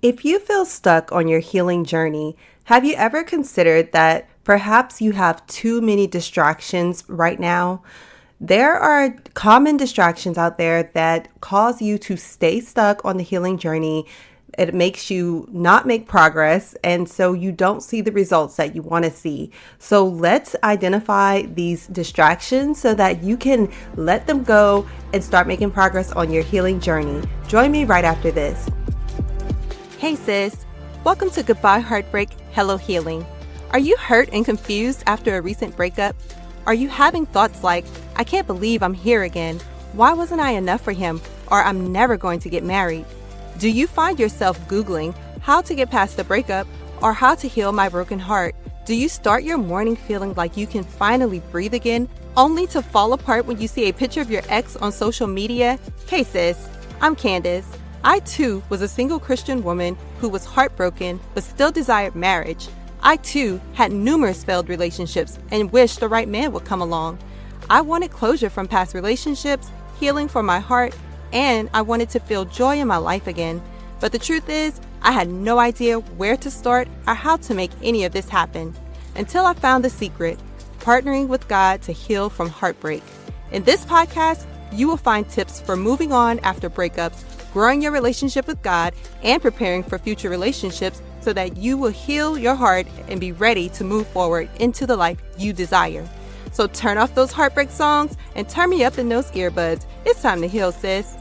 If you feel stuck on your healing journey, have you ever considered that perhaps you have too many distractions right now? There are common distractions out there that cause you to stay stuck on the healing journey. It makes you not make progress, and so you don't see the results that you want to see. So let's identify these distractions so that you can let them go and start making progress on your healing journey. Join me right after this. Hey sis, welcome to Goodbye Heartbreak, Hello Healing. Are you hurt and confused after a recent breakup? Are you having thoughts like, I can't believe I'm here again. Why wasn't I enough for him? Or I'm never going to get married? Do you find yourself Googling how to get past the breakup or how to heal my broken heart? Do you start your morning feeling like you can finally breathe again, only to fall apart when you see a picture of your ex on social media? Hey sis, I'm Candace. I too was a single Christian woman who was heartbroken but still desired marriage. I too had numerous failed relationships and wished the right man would come along. I wanted closure from past relationships, healing for my heart, and I wanted to feel joy in my life again. But the truth is, I had no idea where to start or how to make any of this happen until I found the secret, partnering with God to heal from heartbreak. In this podcast, you will find tips for moving on after breakups, growing your relationship with God, and preparing for future relationships so that you will heal your heart and be ready to move forward into the life you desire. So turn off those heartbreak songs and turn me up in those earbuds. It's time to heal, sis.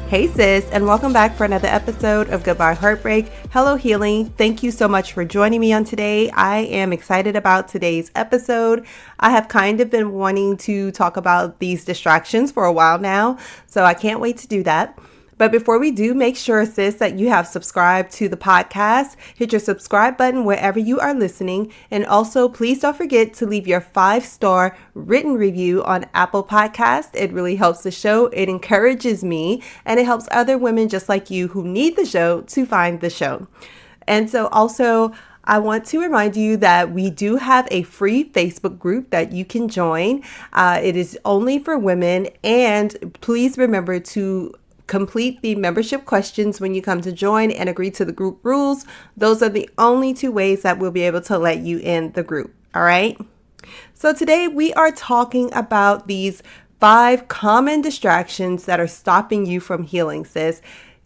Hey sis, and welcome back for another episode of Goodbye Heartbreak, Hello Healing. Thank you so much for joining me on today. I am excited about today's episode. I have kind of been wanting to talk about these distractions for a while now, so I can't wait to do that. But before we do, make sure, sis, that you have subscribed to the podcast. Hit your subscribe button wherever you are listening. And also, please don't forget to leave your 5-star written review on Apple Podcasts. It really helps the show. It encourages me, and it helps other women just like you who need the show to find the show. And so also, I want to remind you that we do have a free Facebook group that you can join. It is only for women. And please remember to complete the membership questions when you come to join and agree to the group rules. Those are the only 2 ways that we'll be able to let you in the group. All right. So today we are talking about these 5 common distractions that are stopping you from healing, sis.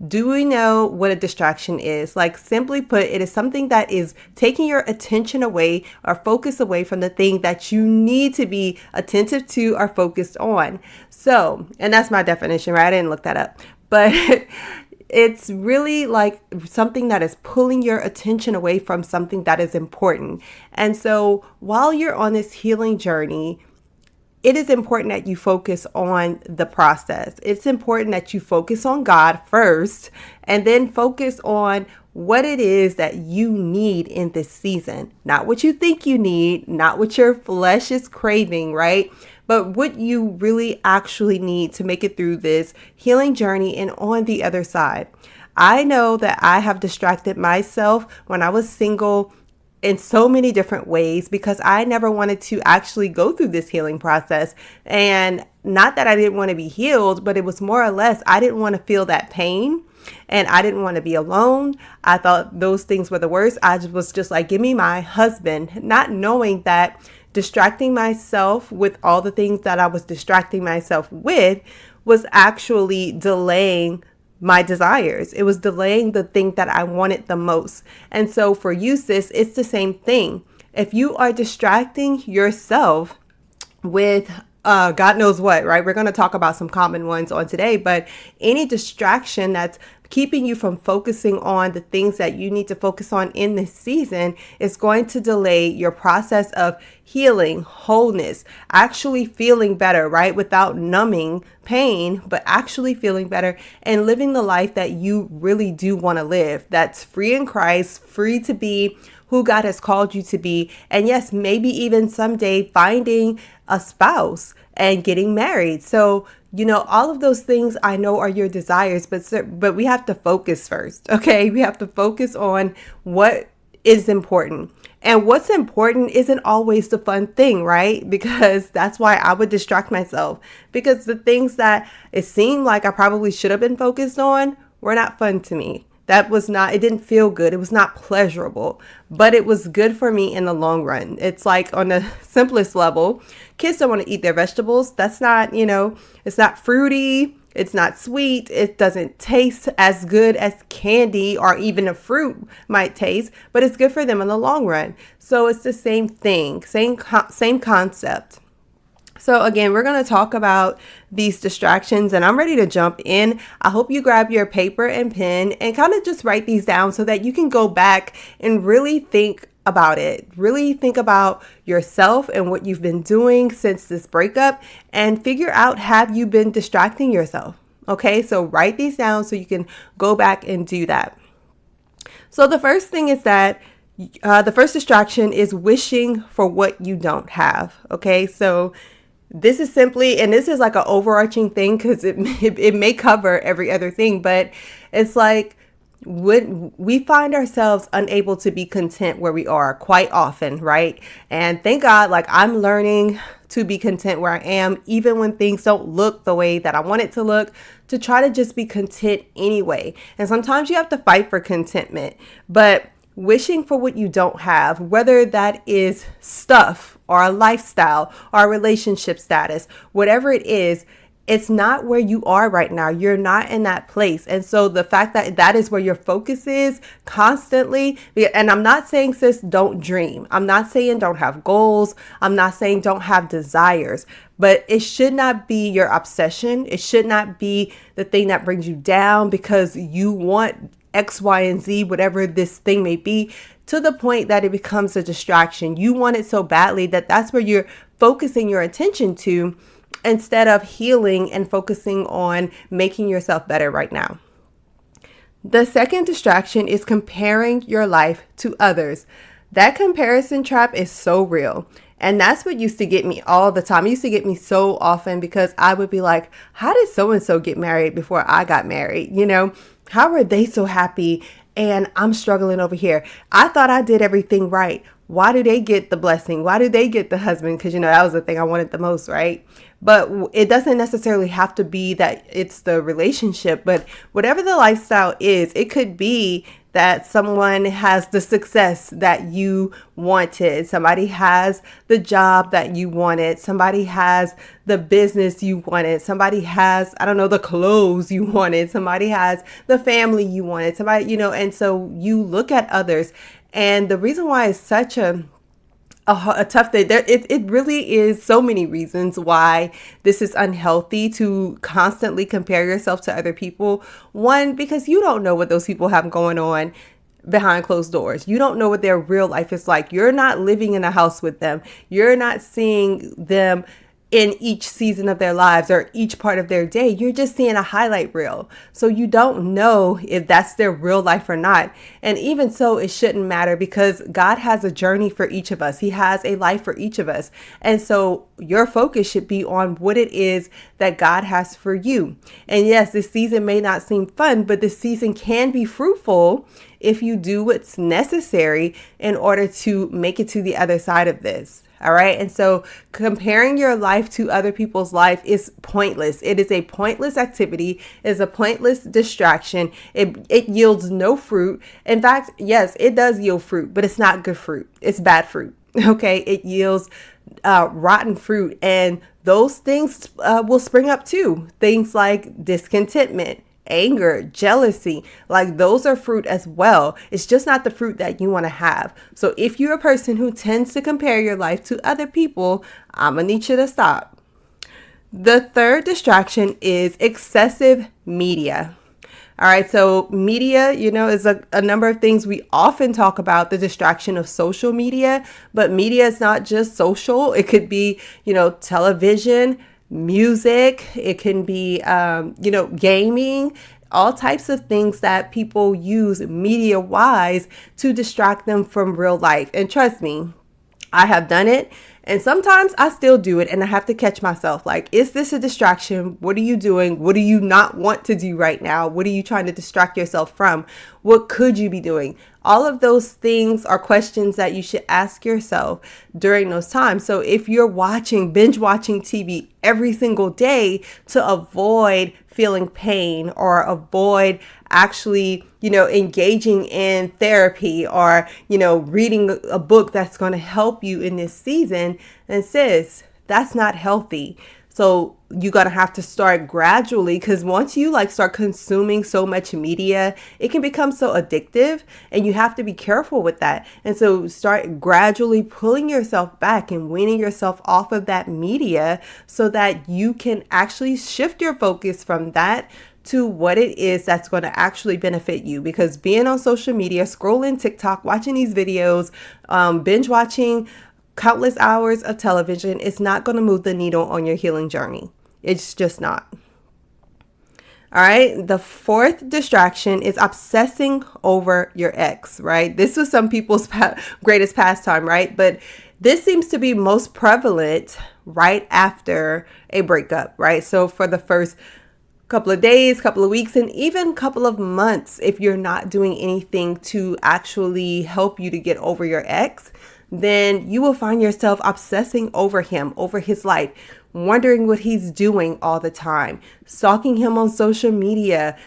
Do we know what a distraction is? Like, simply put, it is something that is taking your attention away or focus away from the thing that you need to be attentive to or focused on. So, and that's my definition, right? I didn't look that up, but it's really like something that is pulling your attention away from something that is important. And so while you're on this healing journey, it is important that you focus on the process. It's important that you focus on God first and then focus on what it is that you need in this season. Not what you think you need, not what your flesh is craving, right? But what you really actually need to make it through this healing journey and on the other side. I know that I have distracted myself when I was single in so many different ways because I never wanted to actually go through this healing process. And not that I didn't want to be healed, but it was more or less I didn't want to feel that pain and I didn't want to be alone. I thought those things were the worst. I was just like, give me my husband, not knowing that distracting myself with all the things that I was distracting myself with was actually delaying my desires. It was delaying the thing that I wanted the most. And so for you, sis, it's the same thing. If you are distracting yourself with God knows what, right? We're going to talk about some common ones on today, but any distraction that's keeping you from focusing on the things that you need to focus on in this season is going to delay your process of healing, wholeness, actually feeling better, right? Without numbing pain, but actually feeling better and living the life that you really do want to live. That's free in Christ, free to be who God has called you to be. And yes, maybe even someday finding a spouse and getting married. So, you know, all of those things I know are your desires, but we have to focus first. Okay. We have to focus on what is important. And what's important isn't always the fun thing, right? Because that's why I would distract myself, because the things that it seemed like I probably should have been focused on were not fun to me. That was not, it didn't feel good. It was not pleasurable, but it was good for me in the long run. It's like on the simplest level, kids don't want to eat their vegetables. That's not, it's not fruity. It's not sweet. It doesn't taste as good as candy or even a fruit might taste, but it's good for them in the long run. So it's the same thing, same concept. So again, we're going to talk about these distractions, and I'm ready to jump in. I hope you grab your paper and pen and kind of just write these down so that you can go back and really think about it. Really think about yourself and what you've been doing since this breakup and figure out, have you been distracting yourself? Okay, so write these down so you can go back and do that. So the first thing is that the first distraction is wishing for what you don't have. Okay, so this is simply, and this is like an overarching thing because it may cover every other thing, but it's like when we find ourselves unable to be content where we are quite often, right? And thank God, like I'm learning to be content where I am, even when things don't look the way that I want it to look, to try to just be content anyway. And sometimes you have to fight for contentment, but wishing for what you don't have, whether that is stuff or a lifestyle or a relationship status, whatever it is, it's not where you are right now. You're not in that place. And so the fact that that is where your focus is constantly, and I'm not saying, sis, don't dream. I'm not saying don't have goals. I'm not saying don't have desires, but it should not be your obsession. It should not be the thing that brings you down because you want X, Y, and Z, whatever this thing may be, to the point that it becomes a distraction. You want it so badly that that's where you're focusing your attention to, instead of healing and focusing on making yourself better right now. The second distraction is comparing your life to others. That comparison trap is so real. And that's what used to get me all the time. It used to get me so often because I would be like, how did so-and-so get married before I got married? How are they so happy and I'm struggling over here? I thought I did everything right. Why do they get the blessing? Why do they get the husband? Because, that was the thing I wanted the most, right? But it doesn't necessarily have to be that it's the relationship, but whatever the lifestyle is, it could be that someone has the success that you wanted. Somebody has the job that you wanted. Somebody has the business you wanted. Somebody has, the clothes you wanted. Somebody has the family you wanted. Somebody, and so you look at others. And the reason why it's such a tough thing, it really is so many reasons why this is unhealthy to constantly compare yourself to other people. One, because you don't know what those people have going on behind closed doors. You don't know what their real life is like. You're not living in a house with them. You're not seeing them in each season of their lives or each part of their day. You're just seeing a highlight reel. So you don't know if that's their real life or not. And even so, it shouldn't matter because God has a journey for each of us. He has a life for each of us. And so your focus should be on what it is that God has for you. And yes, this season may not seem fun, but this season can be fruitful if you do what's necessary in order to make it to the other side of this. All right. And so comparing your life to other people's life is pointless. It is a pointless activity. It is a pointless distraction. It yields no fruit. In fact, yes, it does yield fruit, but it's not good fruit. It's bad fruit. Okay. It yields rotten fruit. And those things will spring up too. Things like discontentment, anger, jealousy, like those are fruit as well. It's just not the fruit that you want to have. So if you're a person who tends to compare your life to other people, I'm gonna need you to stop. The third distraction is excessive media. All right, so media, is a number of things. We often talk about the distraction of social media, but media is not just social. It could be, television, music, it can be, gaming, all types of things that people use media wise to distract them from real life. And trust me, I have done it. And sometimes I still do it and I have to catch myself. Like, is this a distraction? What are you doing? What do you not want to do right now? What are you trying to distract yourself from? What could you be doing? All of those things are questions that you should ask yourself during those times. So if you're binge watching TV every single day to avoid feeling pain or avoid actually, engaging in therapy or, reading a book that's going to help you in this season, then sis, that's not healthy. So you're going to have to start gradually, because once you start consuming so much media, it can become so addictive, and you have to be careful with that. And so start gradually pulling yourself back and weaning yourself off of that media so that you can actually shift your focus from that to what it is that's going to actually benefit you. Because being on social media, scrolling TikTok, watching these videos, binge watching countless hours of television is not going to move the needle on your healing journey. It's just not. All right. The fourth distraction is obsessing over your ex, right? This was some people's greatest pastime, right? But this seems to be most prevalent right after a breakup, right? So for the first couple of days, couple of weeks, and even couple of months, if you're not doing anything to actually help you to get over your ex, then you will find yourself obsessing over him, over his life, wondering what he's doing all the time, stalking him on social media,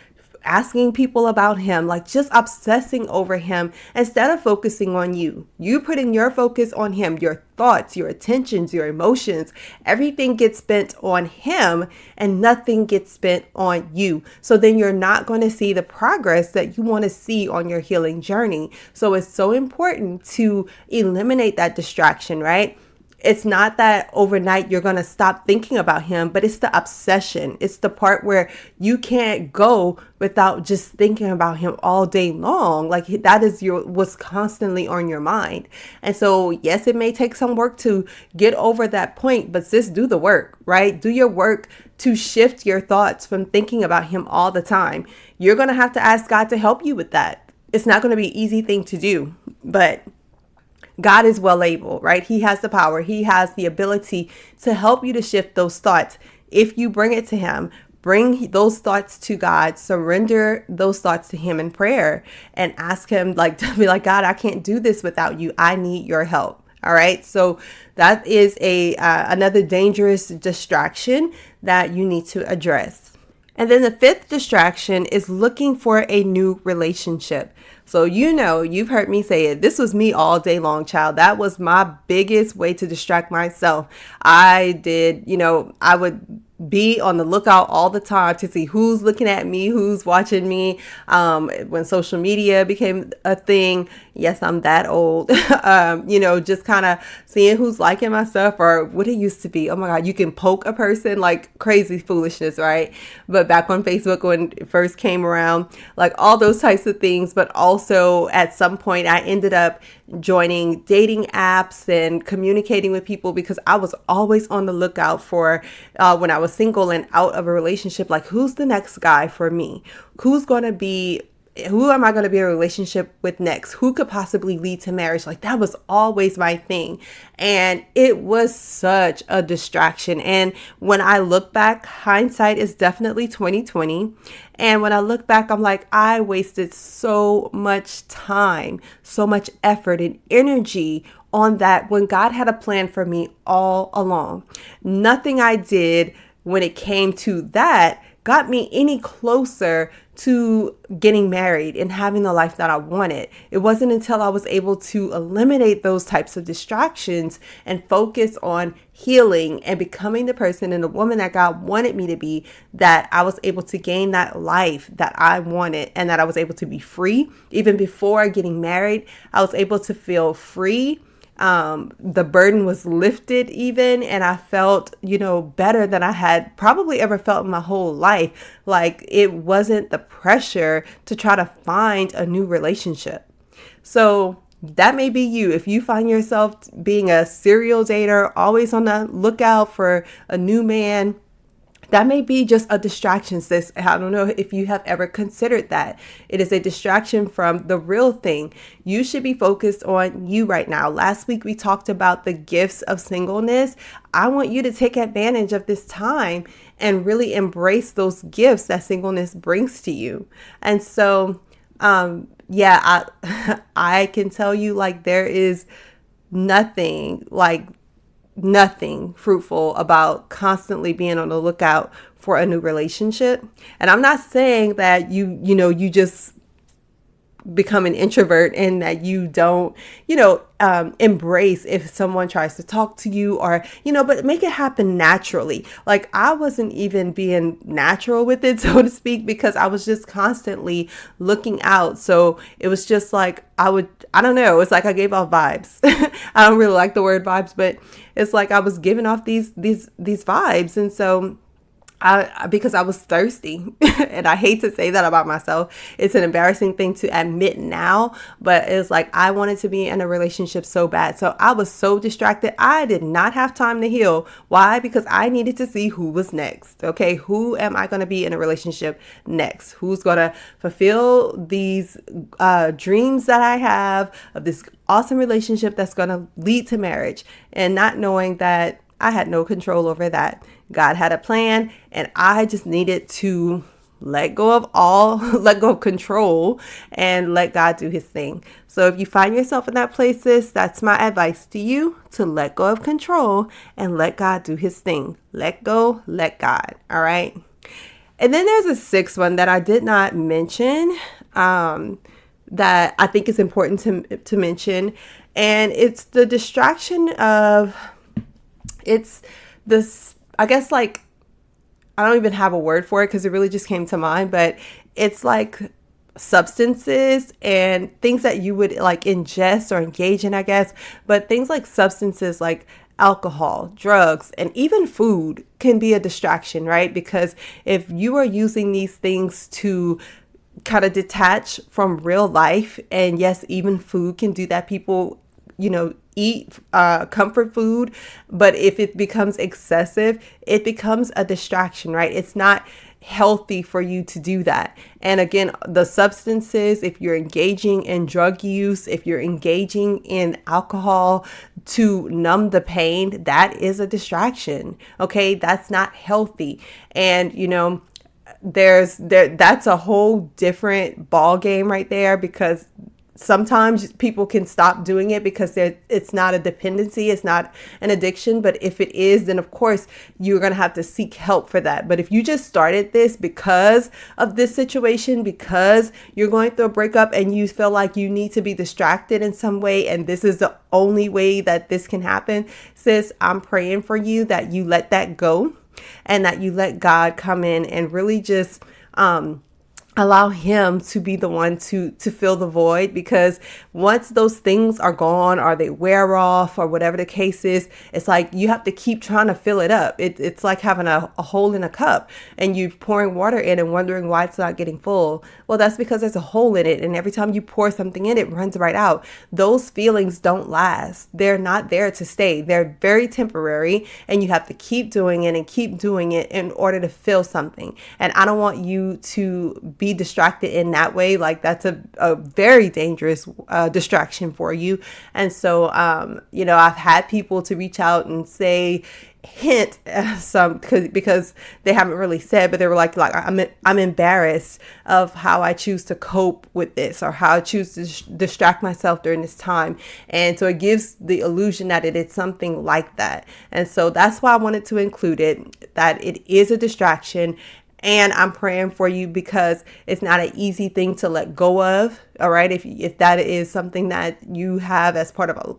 asking people about him, just obsessing over him instead of focusing on you. You putting your focus on him, your thoughts, your attentions, your emotions, everything gets spent on him and nothing gets spent on you. So then you're not going to see the progress that you want to see on your healing journey. So it's so important to eliminate that distraction, right? It's not that overnight you're going to stop thinking about him, but it's the obsession. It's the part where you can't go without just thinking about him all day long. That is what's constantly on your mind. And so, yes, it may take some work to get over that point, but sis, do the work, right? Do your work to shift your thoughts from thinking about him all the time. You're going to have to ask God to help you with that. It's not going to be an easy thing to do, but God is well able, right? He has the power. He has the ability to help you to shift those thoughts. If you bring it to him, bring those thoughts to God, surrender those thoughts to him in prayer and ask him to be like, God, I can't do this without you. I need your help. All right. So that is another dangerous distraction that you need to address. And then the fifth distraction is looking for a new relationship. So, you've heard me say it. This was me all day long, child. That was my biggest way to distract myself. I would be on the lookout all the time to see who's looking at me, who's watching me. When social media became a thing, yes, I'm that old, just kind of seeing who's liking my stuff or what it used to be. Oh my God, you can poke a person, crazy foolishness, right? But back on Facebook when it first came around, all those types of things. But also at some point I ended up joining dating apps and communicating with people because I was always on the lookout for when I was single and out of a relationship, who's the next guy for me? Who am I going to be in a relationship with next? Who could possibly lead to marriage? That was always my thing. And it was such a distraction. And when I look back, hindsight is definitely 2020. And when I look back, I'm I wasted so much time, so much effort and energy on that when God had a plan for me all along. Nothing I did when it came to that got me any closer to getting married and having the life that I wanted. It wasn't until I was able to eliminate those types of distractions and focus on healing and becoming the person and the woman that God wanted me to be that I was able to gain that life that I wanted and that I was able to be free. Even before getting married, I was able to feel free. The burden was lifted even, and I felt, better than I had probably ever felt in my whole life. It wasn't the pressure to try to find a new relationship. So that may be you. If you find yourself being a serial dater, always on the lookout for a new man, that may be just a distraction, sis. I don't know if you have ever considered that. It is a distraction from the real thing. You should be focused on you right now. Last week, we talked about the gifts of singleness. I want you to take advantage of this time and really embrace those gifts that singleness brings to you. And so Yeah, I can tell you, like, there is nothing, like, nothing fruitful about constantly being on the lookout for a new relationship. And I'm not saying that you just become an introvert and that you don't, embrace if someone tries to talk to you, or, but make it happen naturally. Like, I wasn't even being natural with it, so to speak, because I was just constantly looking out. So it was just like, I don't know. It's like I gave off vibes. I don't really like the word vibes, but it's like I was giving off these vibes. And so because I was thirsty, and I hate to say that about myself. It's an embarrassing thing to admit now, but it's like I wanted to be in a relationship so bad. So I was so distracted. I did not have time to heal. Why? Because I needed to see who was next. Okay, who am I going to be in a relationship next? Who's going to fulfill these dreams that I have of this awesome relationship that's going to lead to marriage, and not knowing that I had no control over that. God had a plan, and I just needed to let go of control and let God do his thing. So if you find yourself in that place, sis, that's my advice to you, to let go of control and let God do his thing. Let go, let God. All right. And then there's a sixth one that I did not mention, that I think is important to mention. And it's the distraction of, it's this, I guess, like, I don't even have a word for it because it really just came to mind, but it's like substances and things that you would like ingest or engage in, I guess. But things like substances like alcohol, drugs, and even food can be a distraction, right? Because if you are using these things to kind of detach from real life, and yes, even food can do that. People, eat comfort food, but if it becomes excessive, it becomes a distraction, right? It's not healthy for you to do that. And again, the substances, if you're engaging in drug use, if you're engaging in alcohol to numb the pain, that is a distraction. Okay, that's not healthy. And that's a whole different ball game right there, because sometimes people can stop doing it because it's not a dependency, it's not an addiction. But if it is, then of course you're going to have to seek help for that. But if you just started this because of this situation, because you're going through a breakup and you feel like you need to be distracted in some way, and this is the only way that this can happen, sis, I'm praying for you that you let that go, and that you let God come in and really just allow him to be the one to fill the void. Because once those things are gone, or they wear off, or whatever the case is, it's like you have to keep trying to fill it up. It's like having a hole in a cup, and you're pouring water in and wondering why it's not getting full. Well, that's because there's a hole in it, and every time you pour something in, it runs right out. Those feelings don't last. They're not there to stay. They're very temporary, and you have to keep doing it and keep doing it in order to fill something. And I don't want you to be distracted in that way. Like, that's a very dangerous distraction for you. And so, I've had people to reach out and say, hint some, because they haven't really said, but they were like I'm embarrassed of how I choose to cope with this, or how I choose to distract myself during this time. And so it gives the illusion that it is something like that. And so that's why I wanted to include it, that it is a distraction. And I'm praying for you, because it's not an easy thing to let go of. All right. If that is something that you have as part of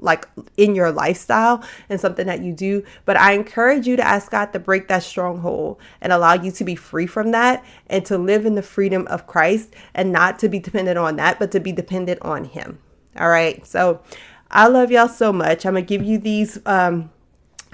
in your lifestyle and something that you do, but I encourage you to ask God to break that stronghold and allow you to be free from that, and to live in the freedom of Christ, and not to be dependent on that, but to be dependent on him. All right. So I love y'all so much. I'm going to give you these,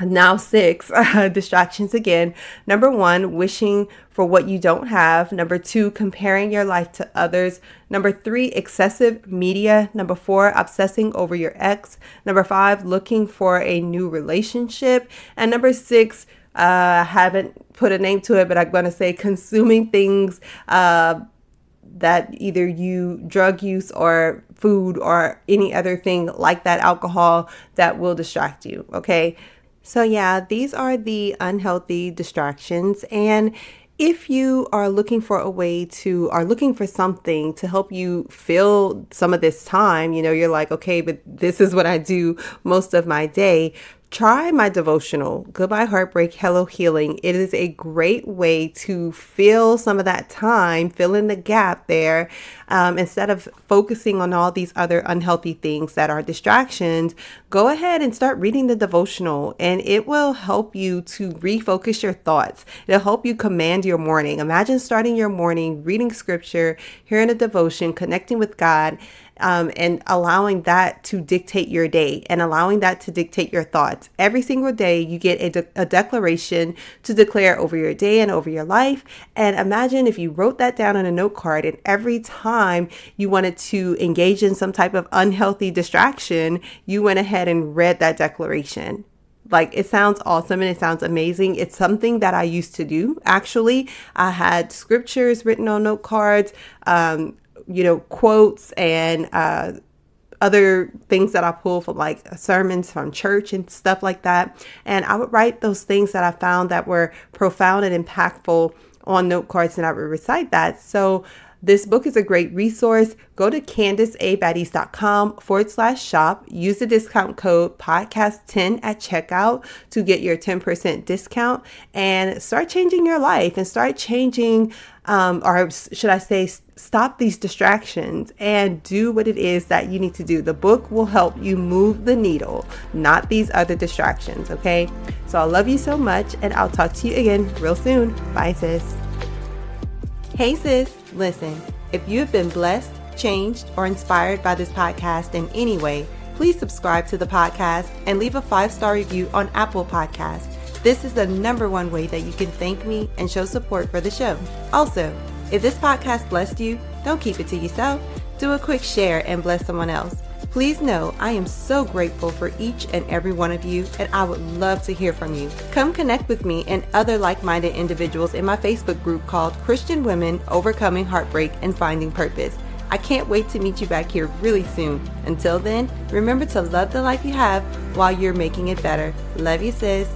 now 6 distractions again. Number 1, wishing for what you don't have. Number 2, comparing your life to others. Number 3, excessive media. Number 4, obsessing over your ex. Number 5, looking for a new relationship. And number 6, I haven't put a name to it, but I'm going to say consuming things that either drug use or food or any other thing like that, alcohol, that will distract you. Okay. So yeah, these are the unhealthy distractions. And If you are looking for looking for something to help you fill some of this time, you're like, okay, but this is what I do most of my day. Try my devotional, Goodbye Heartbreak, Hello Healing. It is a great way to fill some of that time, fill in the gap there. Instead of focusing on all these other unhealthy things that are distractions, go ahead and start reading the devotional, and it will help you to refocus your thoughts. It'll help you command your morning. Imagine starting your morning reading scripture, hearing a devotion, connecting with God, and allowing that to dictate your day and allowing that to dictate your thoughts. Every single day, you get a declaration to declare over your day and over your life. And imagine if you wrote that down on a note card, and every time you wanted to engage in some type of unhealthy distraction, you went ahead and read that declaration. Like, it sounds awesome and it sounds amazing. It's something that I used to do. Actually, I had scriptures written on note cards, quotes and other things that I pull from like sermons from church and stuff like that. And I would write those things that I found that were profound and impactful on note cards, and I would recite that. So this book is a great resource. Go to CandiceABaddies.com/shop. Use the discount code podcast10 at checkout to get your 10% discount, and start changing your life and start changing, or should I say, stop these distractions and do what it is that you need to do. The book will help you move the needle, not these other distractions. Okay. So I love you so much, and I'll talk to you again real soon. Bye, sis. Hey sis, listen, if you have been blessed, changed, or inspired by this podcast in any way, please subscribe to the podcast and leave a 5-star review on Apple Podcasts. This is the #1 way that you can thank me and show support for the show. Also, if this podcast blessed you, don't keep it to yourself. Do a quick share and bless someone else. Please know I am so grateful for each and every one of you, and I would love to hear from you. Come connect with me and other like-minded individuals in my Facebook group called Christian Women Overcoming Heartbreak and Finding Purpose. I can't wait to meet you back here really soon. Until then, remember to love the life you have while you're making it better. Love you, sis.